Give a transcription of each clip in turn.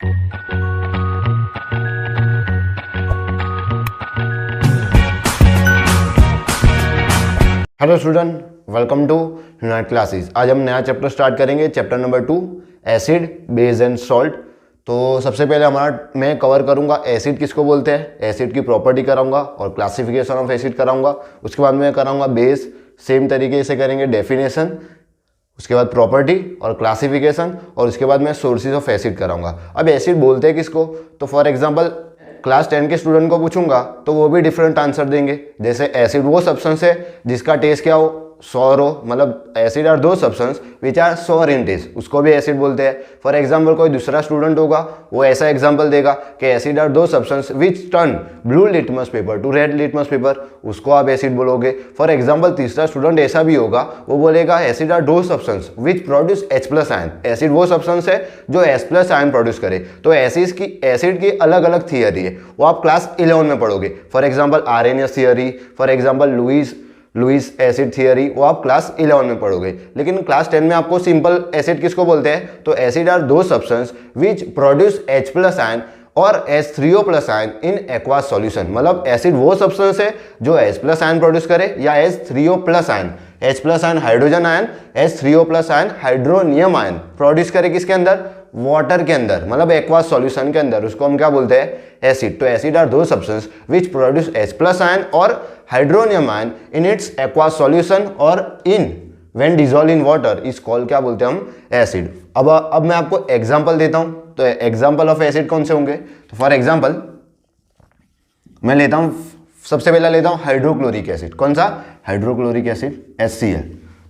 Hello student, welcome to unite classes. आज हम नया चैप्टर स्टार्ट करेंगे, chapter number 2, acid, base and salt. तो सबसे पहले मैं कवर करूंगा एसिड किसको बोलते हैं, एसिड की प्रॉपर्टी कराऊंगा और क्लासिफिकेशन ऑफ एसिड कराऊंगा। उसके बाद मैं कराऊंगा बेस, सेम तरीके से करेंगे डेफिनेशन, उसके बाद प्रॉपर्टी और क्लासिफिकेशन, और उसके बाद मैं सोर्सेज ऑफ एसिड कराऊंगा। अब एसिड बोलते हैं किसको, तो फॉर एग्जांपल क्लास 10 के स्टूडेंट को पूछूंगा तो वो भी डिफरेंट आंसर देंगे। जैसे एसिड वो सब्सटेंस है जिसका टेस्ट क्या हो, सॉर हो, मतलब acid are those substance which are sour in taste, उसको भी एसिड बोलते हैं। फॉर एग्जांपल कोई दूसरा स्टूडेंट होगा वो ऐसा एग्जांपल देगा कि acid are those substance which turn blue litmus paper to red litmus paper, उसको आप एसिड बोलोगे। फॉर एग्जांपल तीसरा स्टूडेंट ऐसा भी होगा, वो बोलेगा acid are those substance which produce H+ ion, acid वो सब्सटेंस है जो H+ आयन प्रोड्यूस करे। तो एसिड की अलग अलग थियरी है, वो आप क्लास 11 में पढ़ोगे। For example Arrhenius theory, for example Lewis acid theory, वो आप क्लास 11 में पढ़ोगे। लेकिन क्लास 10 में आपको सिंपल एसिड किसको बोलते हैं, तो acid are those substance which produce H+ ion और H3O+ आयन इन एक्वास सॉल्यूशन। मतलब एसिड वो सब्सटेंस है जो H+ आयन प्रोड्यूस करे या H3O+ ion, H+ ion hydrogen ion, H3O+ ion hydronium ion produce करे किसके अंदर, वाटर के अंदर, मतलब एक्वास सॉल्यूशन के अंदर, उसको हम क्या बोलते हैं, एसिड। तो acid are those substance which produce H+ ion और hydronium ion in its aqueous solution और in when dissolve in water is called, क्या बोलते हैं हम, एसिड। अब मैं आपको एग्जांपल देता हूं, तो एग्जांपल ऑफ एसिड कौन से होंगे, तो फॉर एग्जांपल मैं लेता हूं, सबसे पहला लेता हूं हाइड्रोक्लोरिक एसिड। कौन सा, हाइड्रोक्लोरिक एसिड, HCl।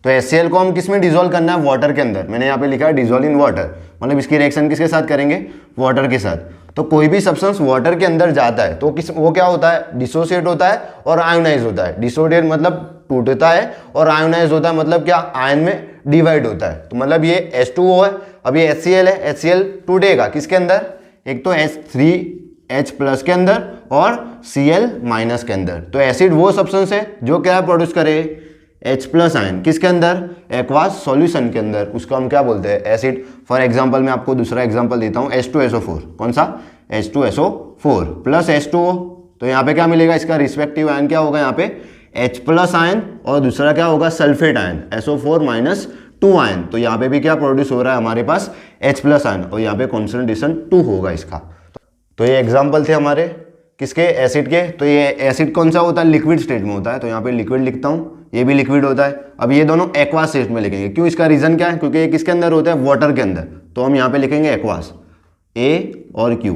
तो HCl को हम किस में डिसॉल्व करना है, वाटर के अंदर। मैंने यहाँ पे लिखा है डिसॉल्व इन वाटर, मतलब इसकी रिएक्शन किसके साथ करेंगे, वाटर के साथ। तो कोई भी सब्सटेंस वाटर के अंदर जाता है तो वो क्या होता है, डिसोसिएट होता है और आयोनाइज होता है। डिसोसिएट मतलब टूटता है और आयोनाइज होता है मतलब क्या, आयन में डिवाइड होता है। तो मतलब ये H2O है, अब ये HCl है, HCl टूटेगा किसके अंदर, एक तो H3H+ के अंदर और Cl- के अंदर। तो एसिड वो सब्सटेंस है जो क्या प्रोड्यूस करे, H+ आयन किसके अंदर, एक्वास सॉल्यूशन के अंदर, उसको हम क्या बोलते हैं, एसिड। फॉर एग्जांपल मैं आपको दूसरा एग्जांपल देता हूं, H2SO4। कौन सा, H2SO4 प्लस H2O। तो यहाँ पे क्या मिलेगा, इसका रिस्पेक्टिव आयन क्या होगा, यहाँ पे H+ आयन और दूसरा क्या होगा, सल्फेट आयन, SO4 - 2 आयन। तो यहाँ पे भी क्या प्रोड्यूस हो रहा है हमारे पास, H+ आयन, और यहाँ पे कॉन्सेंट्रेशन 2 होगा इसका। तो ये एग्जाम्पल थे हमारे किसके, एसिड के। तो ये एसिड कौन सा होता है, लिक्विड स्टेट में होता है, तो यहाँ पे लिक्विड लिखता हूँ, ये भी लिक्विड होता है। अब ये दोनों एक्वास स्टेट में लिखेंगे, क्यों, इसका रीजन क्या है, क्योंकि ये किसके अंदर होता है, वाटर के अंदर। तो हम यहाँ पे लिखेंगे एक्वास, A और Q,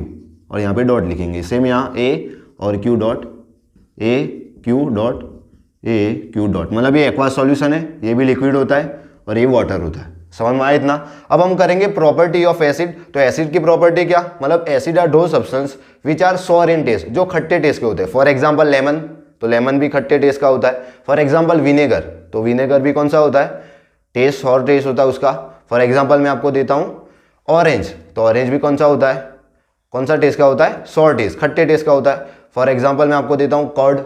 और यहाँ पे डॉट लिखेंगे, सेम यहाँ A और Q dot, A Q dot, मतलब ये एक्वास सॉल्यूशन है, ये भी लिक्विड होता है और ये वाटर होता है। समझ में आया इतना। अब हम करेंगे प्रॉपर्टी ऑफ एसिड। तो एसिड की प्रॉपर्टी क्या, मतलब acid are those substance which are sour in taste, जो खट्टे टेस्ट के होते हैं। फॉर एग्जांपल लेमन, तो लेमन भी खट्टे टेस्ट का होता है। फॉर एग्जांपल विनेगर, तो विनेगर भी कौन सा होता है, टेस्ट सॉर टेस्ट होता है उसका। फॉर एग्जांपल मैं आपको देता हूँ ऑरेंज, तो ऑरेंज भी कौन सा होता है, कौन सा टेस्ट का होता है, सॉर टेस्ट, खट्टे टेस्ट का होता है। फॉर एग्जांपल मैं आपको देता हूँ कर्ड,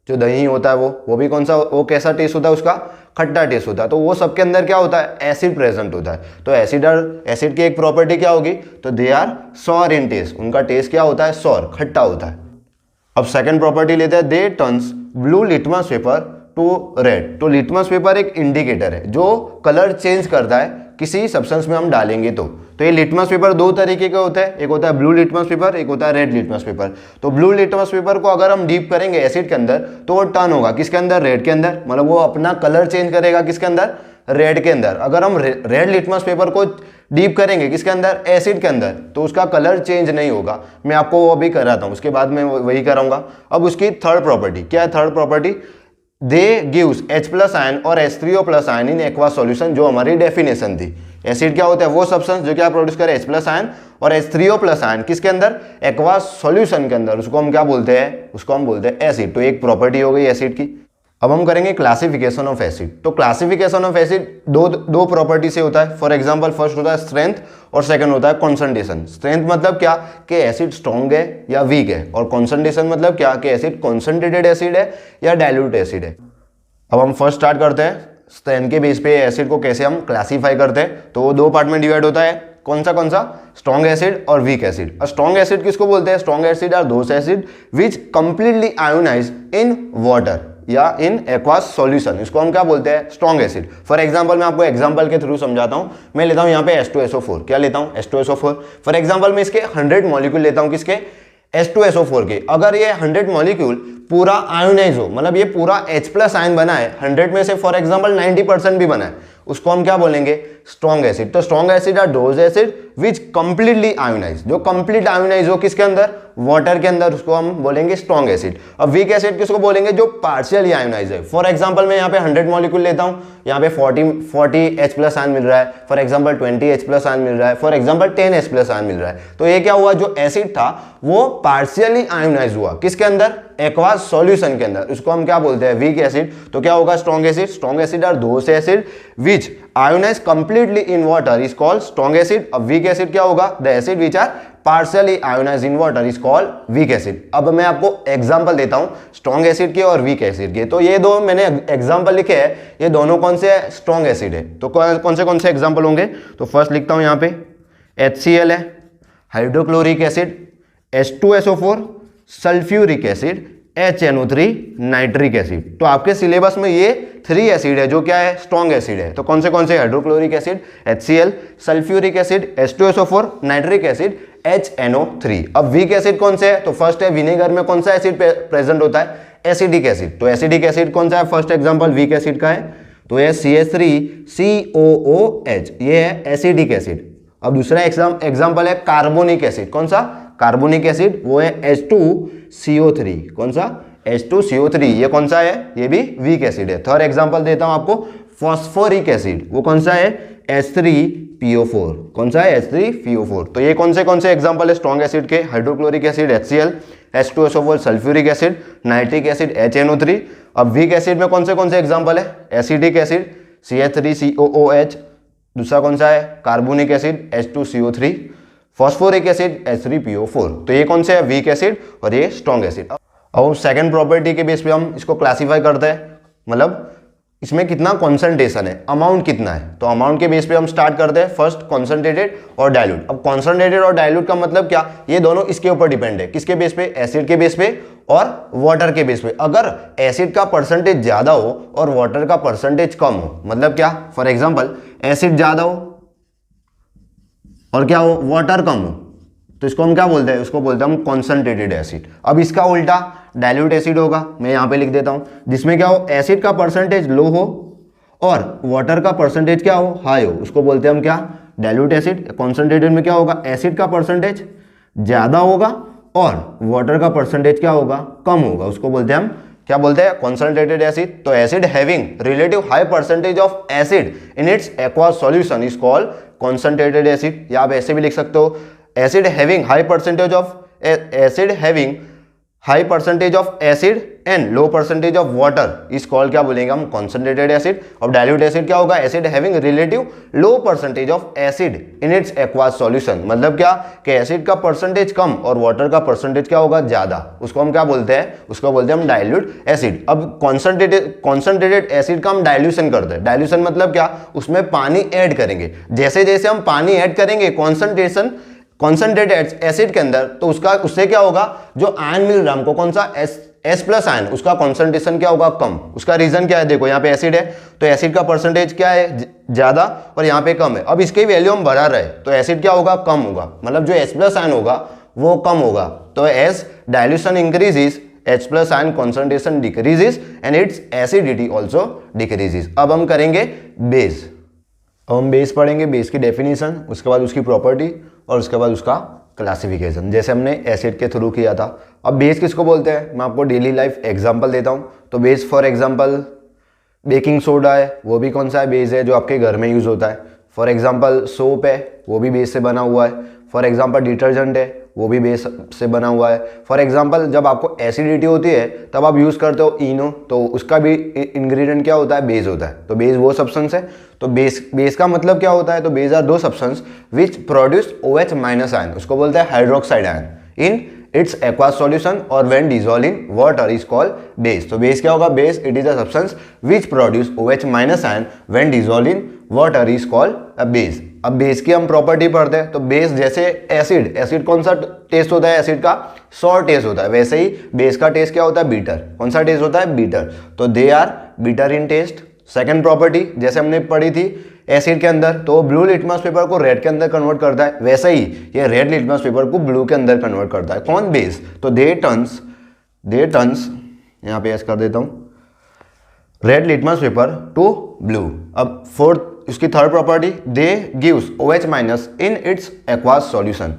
जो दही होता है वो भी कौन सा, वो कैसा टेस्ट होता है उसका, खट्टा टेस्ट होता है। तो वो सबके अंदर क्या होता है, एसिड प्रेजेंट होता है। तो एसिड की एक प्रॉपर्टी क्या होगी, तो they are sour in taste, उनका टेस्ट क्या होता है, सॉर, खट्टा होता है। अब सेकंड प्रॉपर्टी लेते हैं, they turns blue litmus paper to red. तो लिटमस पेपर एक इंडिकेटर है जो कलर चेंज करता है किसी सब्सटेंस में हम डालेंगे तो ये लिटमस पेपर दो तरीके के होते हैं, एक होता है ब्लू लिटमस पेपर, एक होता है रेड लिटमस पेपर। तो ब्लू लिटमस पेपर को अगर हम डीप करेंगे एसिड के अंदर तो वो टर्न होगा किसके अंदर, रेड के अंदर, मतलब वो अपना कलर चेंज करेगा किसके अंदर, रेड के अंदर। अगर हम रेड लिटमस पेपर को डीप करेंगे किसके अंदर, एसिड के अंदर, तो उसका कलर चेंज नहीं होगा। मैं आपको वो अभी कराता हूँ, उसके बाद मैं वही कराऊंगा। अब उसकी थर्ड प्रॉपर्टी क्या है, थर्ड प्रॉपर्टी, दे गिव्स H+ आयन और H3O+ आयन इन एक्वास सॉल्यूशन, जो हमारी डेफिनेशन थी। एसिड क्या होता है, वो सब्सटेंस जो क्या प्रोड्यूस करे H+ आयन और H3O+ आयन किसके अंदर, एक्वास सॉल्यूशन के अंदर, उसको हम क्या बोलते हैं, उसको हम बोलते हैं एसिड। तो एक प्रॉपर्टी हो गई एसिड की। अब हम करेंगे क्लासिफिकेशन ऑफ एसिड। तो क्लासिफिकेशन ऑफ एसिड दो प्रॉपर्टी से होता है। फॉर एग्जांपल फर्स्ट होता है स्ट्रेंथ और सेकंड होता है कॉन्सेंट्रेशन। स्ट्रेंथ मतलब क्या कि एसिड स्ट्रॉन्ग है या वीक है, और कॉन्सेंट्रेशन मतलब क्या कि एसिड कॉन्सेंट्रेटेड एसिड है या डाइल्यूट एसिड है। अब हम फर्स्ट स्टार्ट करते हैं स्ट्रेंथ के बेस पे एसिड को कैसे हम क्लासीफाई करते हैं। तो वो दो पार्ट में डिवाइड होता है, कौन सा स्ट्रॉन्ग एसिड और वीक एसिड। स्ट्रॉन्ग एसिड किसको बोलते हैं? Strong acid are those acid which completely ionise in water या इन एक्वास सॉल्यूशन, इसको हम क्या बोलते हैं? Strong acid. फॉर एग्जांपल मैं आपको एग्जांपल के थ्रू समझाता हूं। मैं लेता हूं यहाँ पे H2SO4, क्या लेता हूं? H2SO4। फॉर एग्जांपल मैं इसके 100 मॉलिक्यूल लेता हूं, किसके? H2SO4 के। अगर ये 100 मॉलिक्यूल पूरा आयोनाइज हो, मतलब ये पूरा H+ आयन बना है, 100 में से फॉर एग्जांपल 90% भी बना है, उसको हम क्या बोलेंगे? Strong acid. तो strong acid are those acid which completely ionize, जो कंप्लीट आयोनाइज हो किसके अंदर? वाटर के अंदर, उसको हम बोलेंगे स्ट्रॉन्ग एसिड। अब वीक एसिड किसको बोलेंगे? जो पार्शियली आयोनाइज है। फॉर एग्जांपल मैं यहाँ पे 100 मॉलिक्यूल लेता हूँ, यहाँ पे 40 H+ आयन मिल रहा है, फॉर एग्जांपल 20 H+ आयन मिल रहा है, फॉर एग्जांपल 10 H+ आयन मिल रहा है। तो ये क्या हुआ? जो एसिड था वो पार्शियली आयोनाइज हुआ, किसके अंदर? एक्वास सॉल्यूशन के अंदर। उसको हम क्या बोलते हैं? Weak acid. तो क्या होगा? Strong acid. Strong acid are those acid which ionise completely in water is called strong acid. अब वीक एसिड क्या होगा? The acid which are partially ionise in water is called weak acid. अब मैं आपको example देता हूं strong acid के और वीक एसिड के। तो ये दो मैंने एग्जांपल लिखे हैं, ये दोनों कौन से स्ट्रॉन्ग एसिड है। तो कौन से एग्जांपल होंगे? तो फर्स्ट लिखता हूं यहाँ पे HCl है, hydrochloric acid, H2SO4, sulphuric acid, HNO3, nitric acid. तो आपके सिलेबस में ये 3 एसिड है जो क्या है? स्ट्रॉन्ग एसिड है। तो कौन से? Hydrochloric acid HCl, sulphuric acid H2SO4, nitric acid HNO3। अब वीक एसिड कौन से है? तो फर्स्ट है विनेगर में कौन सा एसिड प्रेजेंट होता है? Acidic acid. तो एसिडिक एसिड कौन सा है? फर्स्ट एग्जांपल वीक एसिड का है, तो ये CH3COOH, ये है एसिडिक एसिड। अब दूसरा एग्जांपल है कार्बोनिक एसिड। कौन सा? कार्बोनिक एसिड, वो है H2CO3। कौन सा? H2CO3। ये कौन सा है? ये भी वीक एसिड है। थर्ड एग्जांपल देता हूं आपको, फॉस्फोरिक एसिड, वो कौन सा है? H3PO4। कौन सा है? H3PO4। तो ये कौन से एग्जांपल है स्ट्रॉन्ग एसिड के? Hydrochloric acid HCl, H2SO4, sulphuric acid, nitric acid HNO3। अब वीक एसिड में कौन से एग्जांपल है? एसिडिक एसिड CH3COOH, दूसरा कौन सा है? Carbonic acid H2CO3, phosphoric acid H3PO4। तो ये कौन से है? वीक एसिड और ये स्ट्रॉन्ग एसिड। अब सेकंड प्रॉपर्टी के बेस पे हम इसको क्लासिफाई करते हैं, मतलब इसमें कितना कॉन्सेंट्रेशन है, अमाउंट कितना है। तो अमाउंट के बेस पे हम स्टार्ट करते हैं, फर्स्ट कॉन्सेंट्रेटेड और डाइल्यूट। अब कॉन्सेंट्रेटेड और डाइल्यूट का मतलब क्या? ये दोनों इसके ऊपर डिपेंड है, किसके बेस पे? एसिड के बेस पे और वाटर के बेस पे। अगर एसिड का परसेंटेज ज्यादा हो और वाटर का परसेंटेज कम हो, मतलब क्या? फॉर एग्जाम्पल एसिड ज्यादा हो और क्या हो? वाटर कम हो, तो इसको हम क्या बोलते हैं? उसको बोलते हैं हम कॉन्सेंट्रेटेड एसिड। अब इसका उल्टा डाइल्यूट एसिड होगा, मैं यहां पे लिख देता हूं, जिसमें क्या हो? एसिड का परसेंटेज लो हो और वाटर का परसेंटेज क्या हो? हाई हो, उसको बोलते हैं हम क्या? Dilute acid. कॉन्सेंट्रेटेड में क्या होगा? एसिड का परसेंटेज ज्यादा होगा और वाटर का परसेंटेज क्या होगा? कम होगा, उसको बोलते हैं हम क्या बोलते हैं? Concentrated acid. तो acid having relative high percentage of acid in its aqueous solution is called concentrated acid. या आप ऐसे भी लिख सकते हो, acid having high percentage of acid and low percentage of water is called, क्या बोलेंगे हम? Concentrated acid. और डाइल्यूट एसिड क्या होगा? Acid having relative low percentage of acid in its aqueous solution. मतलब क्या? कि एसिड का परसेंटेज कम और वाटर का परसेंटेज क्या होगा? ज्यादा, उसको हम क्या बोलते हैं? उसको बोलते हैं हम डाइल्यूट एसिड। अब कॉन्सेंट्रेटेड एसिड का हम डाइल्यूशन करते हैं। डाइल्यूशन मतलब क्या? उसमें पानी ऐड करेंगे। जैसे जैसे हम पानी ऐड करेंगे कॉन्सेंट्रेटेड एसिड के अंदर, तो उससे क्या होगा? जो आयन मिल रहा है हमको, कौन सा? S+ आयन, उसका कॉन्सेंट्रेशन क्या होगा? कम। उसका रीजन क्या है? देखो यहाँ पे एसिड है, तो एसिड का परसेंटेज क्या है? ज्यादा, और यहाँ पे कम है। अब इसकी वैल्यू हम बढ़ा रहे हैं, तो एसिड क्या होगा? कम होगा, मतलब जो S+ आयन होगा वो कम होगा। तो as dilution increases, H+ ion concentration decreases and its acidity also decreases. अब हम करेंगे बेस। अब हम बेस पढ़ेंगे, बेस की डेफिनेशन, उसके बाद उसकी प्रॉपर्टी और उसके बाद उसका क्लासिफिकेशन, जैसे हमने एसिड के थ्रू किया था। अब बेस किसको बोलते हैं? मैं आपको डेली लाइफ एग्जांपल देता हूं। तो base for example baking soda है, वो भी कौन सा है? बेस है, जो आपके घर में यूज होता है। फॉर एग्जांपल सोप है, वो भी बेस से बना हुआ है। फॉर एग्जांपल डिटर्जेंट है, वो भी बेस से बना हुआ है। फॉर एग्जांपल जब आपको एसिडिटी होती है तब आप यूज करते हो इनो, तो उसका भी इंग्रेडिएंट क्या होता है? बेस होता है। तो बेस वो सब्सटेंस है। तो बेस का मतलब क्या होता है? तो base are those substance which produce OH- ion, उसको बोलते हैं hydroxide ion in its aqueous solution, और when dissolve in water is called base. तो बेस क्या होगा? Base it is a substance which produce OH- ion when dissolve in water is called a base. अब base की हम property पढ़ते हैं, तो बेस जैसे एसिड, एसिड कौन सा टेस्ट होता है एसिड का? सॉर टेस्ट होता है। वैसे ही बेस का टेस्ट क्या होता है? बीटर। कौन सा टेस्ट होता है? बीटर। तो they are bitter in taste. Second property जैसे हमने पढ़ी थी एसिड के अंदर, तो ब्लू लिटमस पेपर को रेड के अंदर कन्वर्ट करता है, वैसे ही ये रेड लिटमस पेपर को ब्लू के अंदर कन्वर्ट करता है। कौन? बेस। तो दे टर्न्स यहाँ पे ऐसे कर देता हूँ, red litmus paper to blue. अब फोर्थ, उसकी थर्ड प्रॉपर्टी, दे गिव्स OH माइनस इन इट्स एक्वास सॉल्यूशन।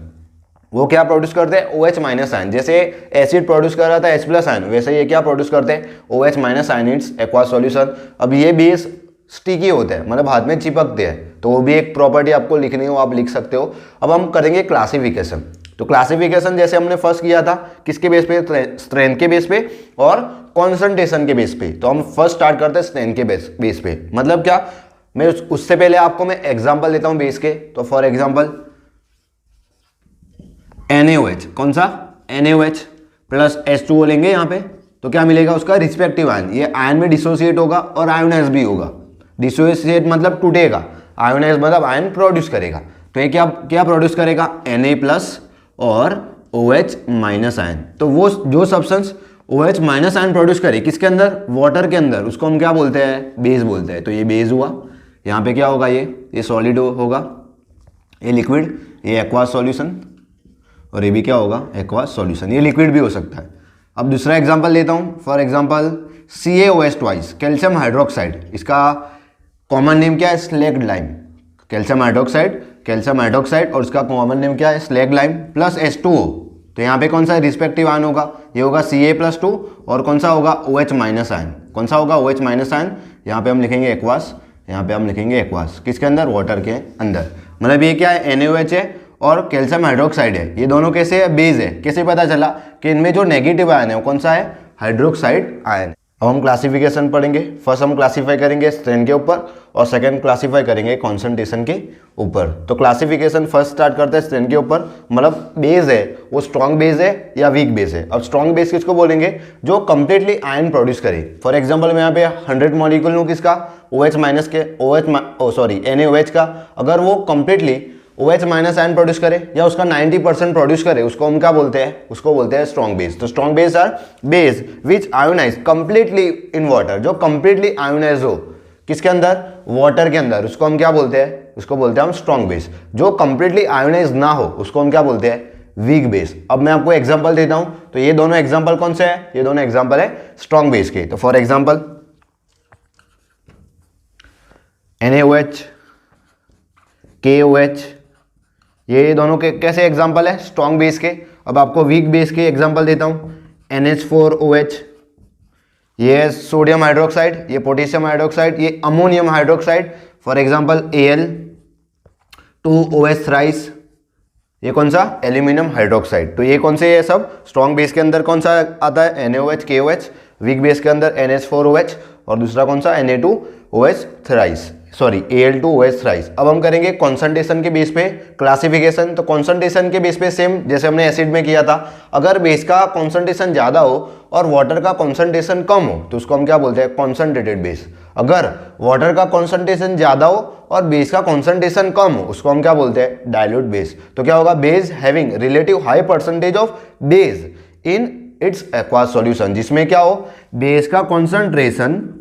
वो क्या प्रोड्यूस करते हैं? OH minus ion. जैसे एसिड प्रोड्यूस कर रहा था H प्लस आयन, वैसे ये क्या प्रोड्यूस करते हैं? OH minus ion it's aqueous solution. अब ये बेस स्टिकी होते हैं, मतलब हाथ में चिपकते हैं, तो वो भी एक प्रॉपर्टी आपको लिखनी हो, आप लिख सकते हो। अब हम करेंगे क्लासिफिकेशन। तो क्लासिफिकेशन जैसे हमने फर्स्ट किया था, किसके बेस पे? स्ट्रेंथ के बेस पे और कॉन्सेंट्रेशन के बेस पे। तो हम फर्स्ट स्टार्ट करते हैं स्ट्रेंथ के बेस पे। मतलब क्या? मैं उससे पहले आपको मैं एग्जांपल देता हूं बेस के। तो फॉर एग्जांपल NaOH, कौन सा? NaOH प्लस H2O लेंगे यहाँ पे, तो क्या मिलेगा उसका? Respective ion. ये आयन में डिसोसिएट होगा और आयोनाइज भी होगा। डिसोसिएट मतलब टूटेगा, आयोनाइज मतलब आयन प्रोड्यूस करेगा। तो ये क्या क्या प्रोड्यूस करेगा? Na प्लस और OH माइनस आयन। तो वो जो substance OH minus ion produce करे किसके अंदर? वाटर के अंदर, उसको हम क्या बोलते हैं? बेस बोलते हैं। तो ये बेस हुआ। यहाँ पे क्या होगा? ये सॉलिड होगा, ये लिक्विड, ये एक्वास सॉल्यूशन, और ये भी क्या होगा? Aqueous solution. ये लिक्विड भी हो सकता है। अब दूसरा एग्जांपल लेता हूँ। For example CaOH twice, calcium hydroxide. इसका कॉमन नेम क्या है? Slagged lime. कैल्शियम हाइड्रोक्साइड और उसका कॉमन नेम क्या है? Slagged lime plus H2O। तो यहाँ पे कौन सा रिस्पेक्टिव आयन होगा? ये होगा Ca+2 और कौन सा होगा? OH minus ion. कौन सा होगा? OH minus ion. यहाँ पे हम लिखेंगे एक्वास, यहाँ पे हम लिखेंगे एक्वास। किसके अंदर? वाटर के अंदर। मतलब ये क्या है? NaOH है और कैल्शियम हाइड्रोक्साइड है। ये दोनों कैसे है? बेस है। कैसे पता चला? कि इनमें जो नेगेटिव आयन है वो कौन सा है? Hydroxide ion. अब हम क्लासिफिकेशन पढ़ेंगे। फर्स्ट हम क्लासीफाई करेंगे स्ट्रेंथ के ऊपर और सेकंड क्लासीफाई करेंगे कॉन्सेंट्रेशन के ऊपर। तो क्लासिफिकेशन फर्स्ट स्टार्ट करते हैं स्ट्रेंथ के ऊपर। मतलब बेस है वो स्ट्रॉन्ग बेस है या वीक बेस है। अब स्ट्रॉन्ग बेस किसको बोलेंगे? जो कंप्लीटली आयन प्रोड्यूस करे। फॉर एग्जाम्पल मैं यहाँ पे 100 मॉलिक्यूल लूँ किसका? OH माइनस के, NaOH का। अगर वो completely OH minus ion produce करे या उसका 90% प्रोड्यूस करे, उसको हम क्या बोलते हैं? उसको बोलते हैं स्ट्रॉन्ग बेस। तो strong base are base which ionise completely in water, जो कंप्लीटली आयोनाइज हो किसके अंदर? वाटर के अंदर, उसको हम क्या बोलते हैं? उसको बोलते हैं हम स्ट्रॉन्ग बेस। जो कंप्लीटली आयोनाइज ना हो उसको हम क्या बोलते हैं? Weak base. अब मैं आपको एग्जांपल देता हूं। तो ये दोनों एग्जांपल कौन से हैं? ये दोनों एग्जांपल है स्ट्रॉन्ग बेस के। तो फॉर एग्जांपल NaOH, KOH, ये दोनों के कैसे एग्जांपल है? स्ट्रॉन्ग बेस के। अब आपको वीक बेस के एग्जांपल देता हूं। NH4OH, ये सोडियम हाइड्रोक्साइड, ये पोटेशियम हाइड्रोक्साइड, ये ammonium hydroxide. For example Al2OH thrice, ये कौन सा? Aluminium hydroxide. तो ये कौन से है? सब स्ट्रॉन्ग बेस के अंदर कौन सा आता है? NaOH, KOH। वीक बेस के अंदर NH4OH और दूसरा कौन सा? Na2OH thrice, Al2OH thrice. अब हम करेंगे कॉन्सेंट्रेशन के बेस पे क्लासिफिकेशन। तो कॉन्सेंट्रेशन के बेस पे सेम जैसे हमने एसिड में किया था। अगर बेस का कॉन्सेंट्रेशन ज़्यादा हो और वाटर का कॉन्सेंट्रेशन कम हो तो उसको हम क्या बोलते हैं? Concentrated base. अगर वाटर का कॉन्सेंट्रेशन ज़्यादा हो और बेस का कॉन्सेंट्रेशन कम हो उसको हम क्या बोलते हैं? Dilute base. तो क्या होगा? Base having relative high percentage of base in its aqueous solution, जिसमें क्या हो? बेस का कॉन्सेंट्रेशन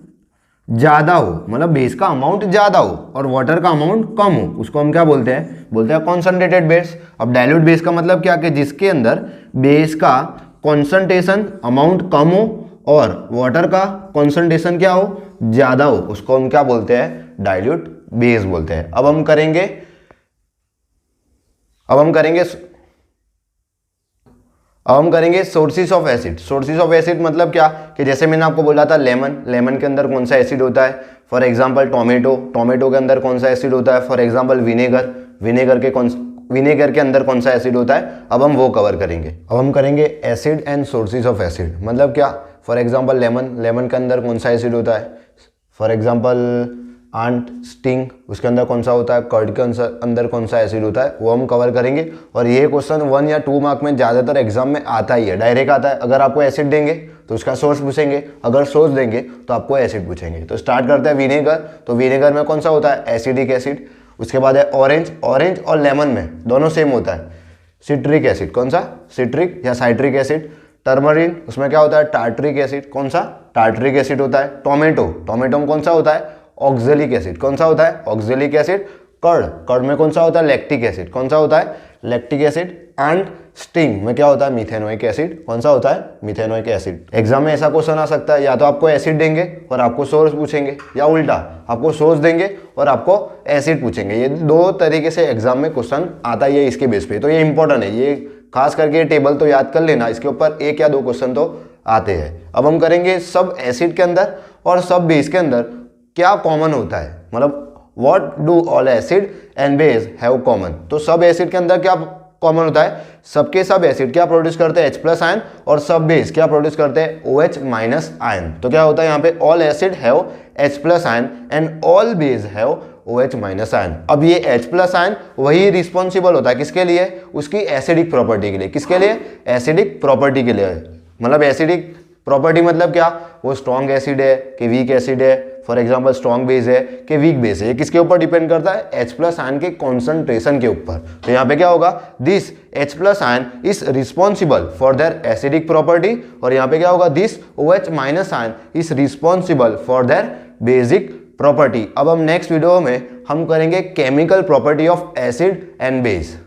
ज्यादा हो, मतलब बेस का अमाउंट ज्यादा हो और वाटर का अमाउंट कम हो, उसको हम क्या बोलते हैं? बोलते हैं कॉन्सेंट्रेटेड बेस। अब डाइल्यूट बेस का मतलब क्या? कि जिसके अंदर बेस का कॉन्सेंट्रेशन अमाउंट कम हो और वाटर का कॉन्सेंट्रेशन क्या हो? ज्यादा हो, उसको हम क्या बोलते हैं? डाइल्यूट बेस बोलते हैं। अब हम करेंगे sources of acid. Sources of acid मतलब क्या? कि जैसे मैंने आपको बोला था लेमन के अंदर कौन सा एसिड होता है? फॉर एग्जांपल टोमेटो के अंदर कौन सा एसिड होता है? फॉर एग्जांपल विनेगर के अंदर कौन सा एसिड होता है? अब हम वो कवर करेंगे। अब हम करेंगे acid and sources of acid. मतलब क्या? फॉर एग्जांपल लेमन के अंदर कौन सा एसिड होता है? फॉर एग्जांपल आंट स्टिंग, उसके अंदर कौन सा होता है? कर्ड के अंदर कौन सा एसिड होता है? वो हम कवर करेंगे। और ये क्वेश्चन 1 या 2 मार्क में ज़्यादातर एग्जाम में आता ही है, डायरेक्ट आता है। अगर आपको एसिड देंगे तो उसका सोर्स पूछेंगे, अगर सोर्स देंगे तो आपको एसिड पूछेंगे। तो स्टार्ट करते हैं विनेगर। तो विनेगर में कौन सा होता है? Acidic acid. उसके बाद है ऑरेंज, ऑरेंज और लेमन में दोनों सेम होता है सिट्रिक एसिड, कौन सा, सिट्रिक या साइट्रिक एसिड। टर्मरिन, उसमें क्या होता है, टार्टरिक एसिड, कौन सा, टार्टरिक एसिड होता है। टोमेटो, टोमेटो में कौन सा होता है, ऑक्जेलिक एसिड, कौन सा होता है, ऑक्जेलिक एसिड। कर्ड, कर्ड में कौन सा होता है, लैक्टिक एसिड, कौन सा होता है, लैक्टिक एसिड। एंड स्टिंग में क्या होता है, मिथेनोइक एसिड, कौन सा होता है, मिथेनोइक एसिड। एग्जाम में ऐसा क्वेश्चन आ सकता है, या तो आपको एसिड देंगे और आपको सोर्स पूछेंगे, या उल्टा आपको सोर्स देंगे और आपको एसिड पूछेंगे। ये दो तरीके से एग्जाम में क्वेश्चन आता है इसके बेस पे, तो ये इंपॉर्टेंट है, ये खास करके टेबल तो याद कर लेना, इसके ऊपर एक या दो क्वेश्चन तो आते हैं। अब हम करेंगे सब एसिड के अंदर और सब बेस के अंदर क्या कॉमन होता है, मतलब what do all acid and base have common. तो सब एसिड के अंदर क्या कॉमन होता है, सबके सब एसिड क्या प्रोड्यूस करते हैं, H+ आयन, और सब बेस क्या प्रोड्यूस करते हैं, OH- आयन। तो क्या होता है यहाँ पे, all acid have H+ ion and all base have OH- ion. अब ये H+ आयन वही रिस्पॉन्सिबल होता है किसके लिए, उसकी एसिडिक प्रॉपर्टी के लिए। किसके लिए, एसिडिक प्रॉपर्टी के लिए। मतलब एसिडिक प्रॉपर्टी मतलब क्या, वो स्ट्रॉन्ग एसिड है कि वीक एसिड है, फॉर एग्जाम्पल स्ट्रॉन्ग बेस है कि वीक बेस है, ये किसके ऊपर डिपेंड करता है, H+ आयन के कॉन्सेंट्रेशन के ऊपर। तो यहाँ पे क्या होगा, this H+ ion is responsible for their acidic property, और यहाँ पे क्या होगा, this OH- ion is responsible for their basic property. अब हम नेक्स्ट वीडियो में हम करेंगे chemical property of acid and base.